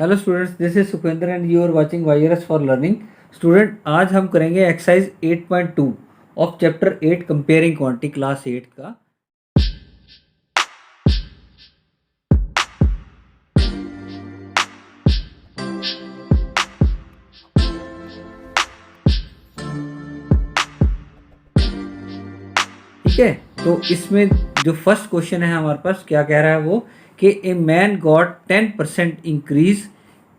Hello students, this is Sukhendra and you are watching virus for learning. Student, आज हम करेंगे exercise 8.2 of chapter 8 comparing quantity class 8 का। ठीक है, तो इसमें जो फर्स्ट क्वेश्चन है हमारे पास क्या कह रहा है वो कि a man got 10% increase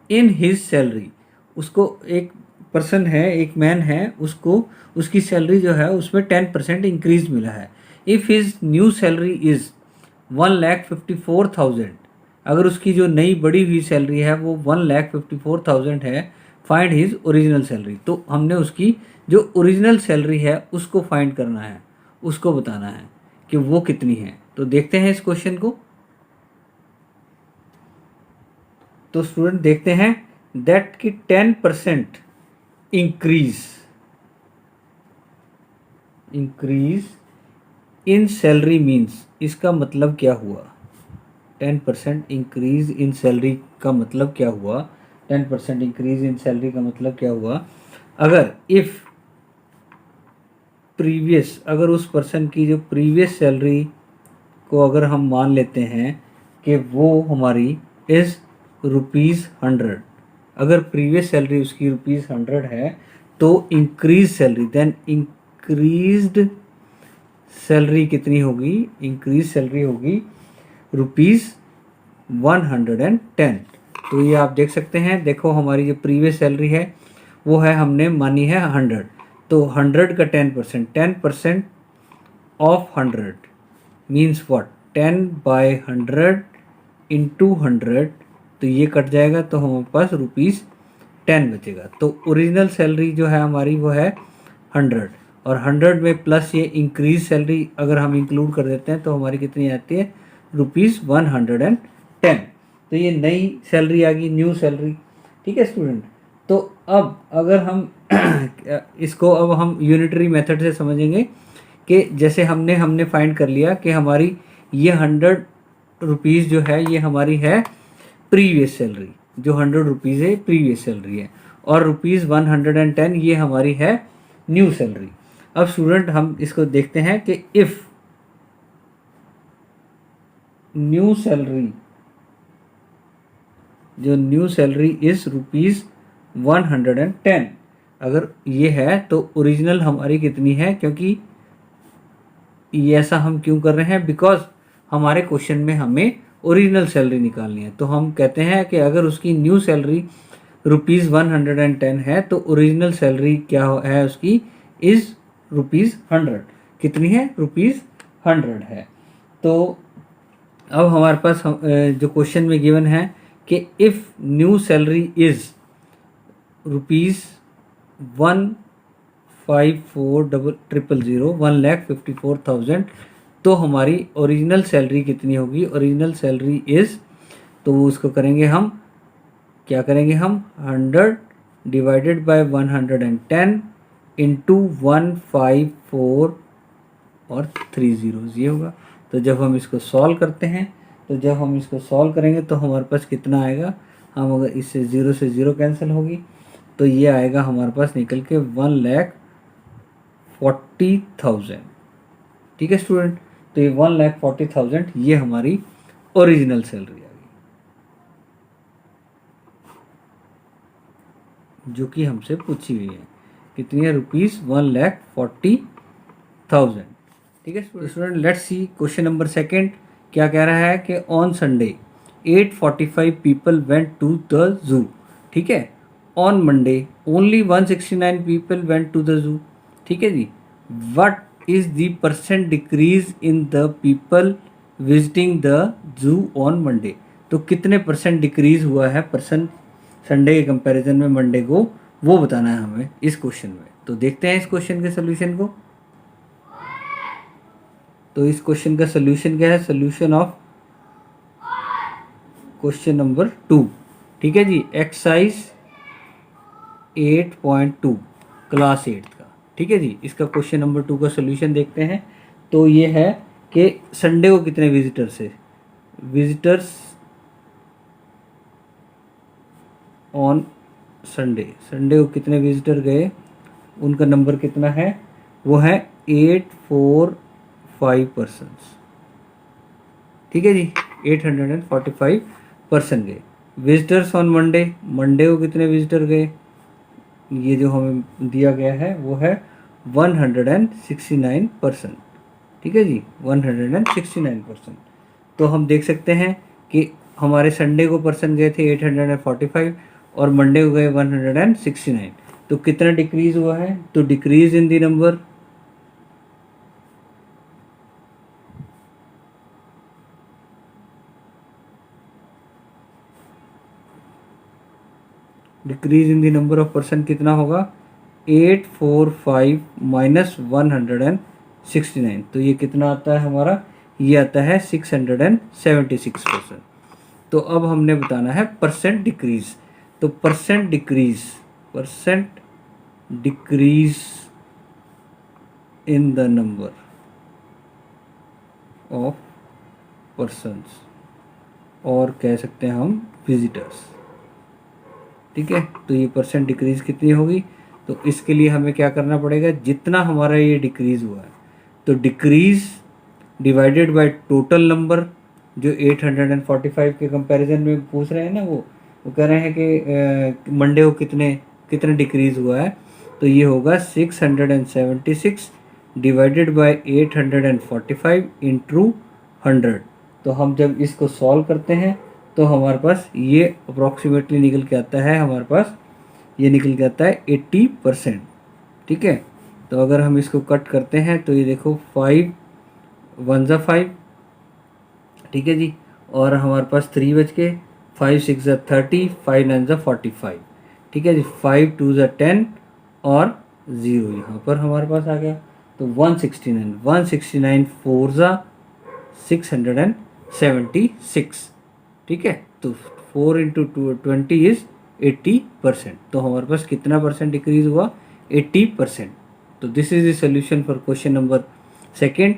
in his salary. उसको एक पर्सन है, एक मैन है, उसको उसकी सैलरी जो है उसमें 10% इंक्रीज मिला है। If his new salary is 1,54,000, अगर उसकी जो नई बढ़ी हुई सैलरी है वो 1,54,000 है, फाइंड हिज ओरिजिनल सैलरी। तो हमने उसकी जो ओरिजिनल सैलरी है उसको फाइंड करना है, उसको बताना है कि वो कितनी है। तो देखते हैं इस क्वेश्चन को। तो स्टूडेंट देखते हैं दैट की 10% इंक्रीज इन सैलरी मीन्स, इसका मतलब क्या हुआ? 10% इंक्रीज इन सैलरी का मतलब क्या हुआ? 10% इंक्रीज इन सैलरी का मतलब क्या हुआ? अगर इफ प्रीवियस, अगर उस पर्सन की जो प्रीवियस सैलरी को अगर हम मान लेते हैं कि वो हमारी इज़ ₹100, अगर प्रीवियस सैलरी उसकी ₹100 है तो increase salary, then increased salary कितनी होगी? इंक्रीज सैलरी होगी ₹110। तो ये आप देख सकते हैं, देखो हमारी जो प्रीवियस सैलरी है वो है, हमने मानी है 100, तो 100 का 10%, 10% ऑफ 100 मीन्स व्हाट? 10/100 इंटू 100, तो ये कट जाएगा तो हमारे पास ₹10 बचेगा। तो ओरिजिनल सैलरी जो है हमारी वो है 100, और 100 में प्लस ये इंक्रीज सैलरी अगर हम इंक्लूड कर देते हैं तो हमारी कितनी आती है? ₹110। तो ये नई सैलरी आ गई, न्यू सैलरी। ठीक है स्टूडेंट, तो अब अगर हम इसको अब हम यूनिटरी मेथड से समझेंगे कि जैसे हमने फाइंड कर लिया कि हमारी ये 100 रुपीज़ जो है ये हमारी है प्रीवियस सैलरी, जो 100 रुपीज़ है प्रीवियस सैलरी है, और ₹110 ये हमारी है न्यू सैलरी। अब स्टूडेंट हम इसको देखते हैं कि इफ़ न्यू सैलरी, जो न्यू सैलरी इज़ ₹110, अगर ये है तो ओरिजिनल हमारी कितनी है? क्योंकि ये ऐसा हम क्यों कर रहे हैं? बिकॉज हमारे क्वेश्चन में हमें ओरिजिनल सैलरी निकालनी है। तो हम कहते हैं कि अगर उसकी न्यू सैलरी ₹110 है तो ओरिजिनल सैलरी क्या है उसकी? इज़ ₹100। कितनी है? ₹100 है। तो अब हमारे पास जो क्वेश्चन में गिवन है कि इफ़ न्यू सैलरी इज़ ₹154,000, 1,54,000, तो हमारी ओरिजिनल सैलरी कितनी होगी? ओरिजिनल सैलरी इज़, तो उसको करेंगे हम, क्या करेंगे हम? 100 डिवाइडेड बाय 110 इंटू 154 और 3 zeros, ये होगा। तो जब हम इसको सॉल्व करते हैं, तो जब हम इसको सॉल्व करेंगे तो हमारे पास कितना आएगा? हम अगर इससे 0 से 0 कैंसिल होगी तो ये आएगा हमारे पास निकल के 1,40,000। ठीक है स्टूडेंट, तो ये 1,40,000 ये हमारी ओरिजिनल सैलरी आ गई, जो कि हमसे पूछी हुई है। कितनी है? ₹1,40,000। ठीक है student, let's see question number second. क्या कह रहा है कि on Sunday 845 people went to the zoo. ठीक है, on Monday only 169 people went to the zoo. ठीक है जी, what is the percent decrease in the people visiting the zoo on Monday. तो कितने परसेंट डिक्रीज हुआ है पर्सन संडे के कंपैरिजन में मंडे को, वो बताना है हमें इस क्वेश्चन में। तो देखते हैं इस क्वेश्चन के सोल्यूशन को। तो इस क्वेश्चन का सोल्यूशन क्या है? Solution of question number 2। ठीक है जी, एक्सरसाइज 8.2 क्लास 8 का। ठीक है जी, इसका क्वेश्चन नंबर 2 का सोल्यूशन देखते हैं। तो ये है कि संडे को कितने विजिटर्स है? विजिटर्स ऑन संडे, संडे को कितने विजिटर गए, उनका नंबर कितना है, वो है 845 पर्सन्स। ठीक है जी, 845 पर्सन गए। विजिटर्स ऑन मंडे, मंडे को कितने विजिटर गए, ये जो हमें दिया गया है वो है 169 पर्सन। ठीक है जी, 169 पर्सन। तो हम देख सकते हैं कि हमारे संडे को पर्सन गए थे 845 और मंडे को गए 169। तो कितना डिक्रीज हुआ है, तो decrease in the number, decrease in the number of person कितना होगा, 845 माइनस 169, तो ये कितना आता है हमारा, ये आता है 676 पर्सन। तो अब हमने बताना है परसेंट डिक्रीज। तो percent decrease in the number of persons, और कह सकते हैं हम विजिटर्स। ठीक है, तो ये परसेंट डिक्रीज कितनी होगी, तो इसके लिए हमें क्या करना पड़ेगा, जितना हमारा ये डिक्रीज हुआ है, तो decrease divided by total number, जो 845 के कंपैरिजन में पूछ रहे हैं ना, वो कह रहे हैं कि मंडे को कितने डिक्रीज हुआ है, तो ये होगा 676 डिवाइडेड बाय 845 इंटू 100। तो हम जब इसको सॉल्व करते हैं तो हमारे पास ये अप्रॉक्सीमेटली निकल के आता है, हमारे पास ये निकल के आता है 80%। ठीक है, तो अगर हम इसको कट करते हैं तो ये देखो 5 1 ज़ा 5, ठीक है जी, और हमारे पास 3 बच के, 5 6 ज़ा 30, 5 9 ज़ा 45। ठीक है जी, 5 2 ज़ा 10 और 0 यहाँ पर हमारे पास आ गया, तो 169 4 ज़ा 676। ठीक है, तो 4 इंटू 20 इज 80%। तो हमारे पास कितना परसेंट डिक्रीज हुआ, 80%। तो this is the solution for question number second.